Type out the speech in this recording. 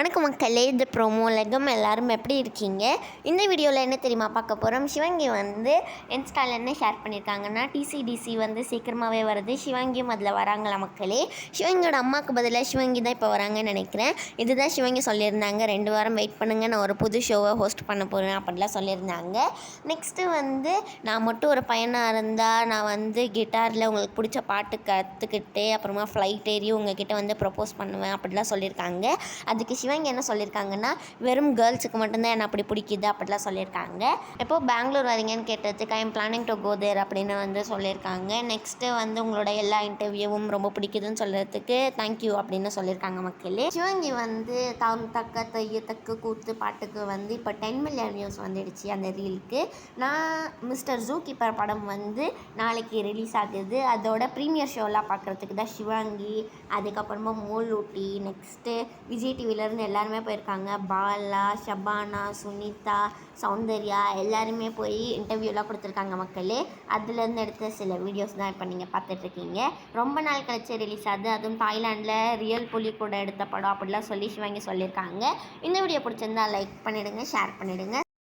வணக்கம் மக்களே, இது ப்ரோமோ லெகம். எல்லோரும் எப்படி இருக்கீங்க? இந்த வீடியோவில் என்ன தெரியுமா பார்க்க போகிறோம்? சிவங்கி இன்ஸ்டாவில் என்ன ஷேர் பண்ணியிருக்காங்கன்னா, டிசிடிசி சீக்கிரமாகவே வருது, சிவங்கியும் அதில் வராங்களா மக்களே. சிவங்கியோட அம்மாவுக்கு பதிலாக சிவங்கி தான் இப்போ வராங்கன்னு நினைக்கிறேன். இதுதான் சிவங்கி சொல்லியிருந்தாங்க. 2 வாரம் வெயிட் பண்ணுங்கள், நான் ஒரு புது ஷோவை ஹோஸ்ட் பண்ண போகிறேன் அப்படிலாம் சொல்லியிருந்தாங்க. நெக்ஸ்ட்டு நான் மட்டும் ஒரு பையனாக இருந்தால் நான் கிட்டாரில் உங்களுக்கு பிடிச்ச பாட்டு கற்றுக்கிட்டு அப்புறமா ஃப்ளைட் ஏறி உங்ககிட்ட ப்ரப்போஸ் பண்ணுவேன் அப்படிலாம் சொல்லியிருக்காங்க. அதுக்கு சிவங்கி என்ன சொல்லியிருக்காங்கன்னா, வெறும் கேர்ள்ஸுக்கு மட்டும்தான் என்னை அப்படி பிடிக்குது அப்படிலாம் சொல்லியிருக்காங்க. எப்போது பெங்களூர் வரீங்கன்னு கேட்டதுக்கு I am planning to go there அப்படின்னு சொல்லியிருக்காங்க. நெக்ஸ்ட்டு உங்களோட எல்லா இன்டர்வியூவும் ரொம்ப பிடிக்குதுன்னு சொல்கிறதுக்கு தேங்க்யூ அப்படின்னு சொல்லியிருக்காங்க மக்களே. சிவங்கி தாம் தக்க தைய தக்க கூத்து பாட்டுக்கு இப்போ 10 மில்லியன் வியூஸ் வந்துடுச்சு அந்த ரீலுக்கு. நான் மிஸ்டர் ஜூ கீப்பர் படம் நாளைக்கு ரிலீஸ் ஆகுது. அதோட ப்ரீமியர் ஷோலாம் பார்க்குறதுக்கு தான் சிவங்கி, அதுக்கப்புறமா மோலூட்டி, நெக்ஸ்ட்டு விஜய் டிவிலேருந்து எல்லாருமே போயிருக்காங்க. பாலா, ஷபானா, சுனிதா, சௌந்தர்யா எல்லாருமே போய் இன்டர்வியூலாம் கொடுத்துருக்காங்க மக்களே. அதுலேருந்து எடுத்த சில வீடியோஸ் தான் இப்போ நீங்கள் பார்த்துட்ருக்கீங்க. ரொம்ப நாள் கழிச்சு ரிலீஸ் ஆகுது, அதுவும் தாய்லாண்டில் ரியல் புலி கூட எடுத்த படம் அப்படிலாம் சொல்லி சிவங்கி சொல்லியிருக்காங்க. இந்த வீடியோ பிடிச்சிருந்தா லைக் பண்ணிவிடுங்க, ஷேர் பண்ணிவிடுங்க,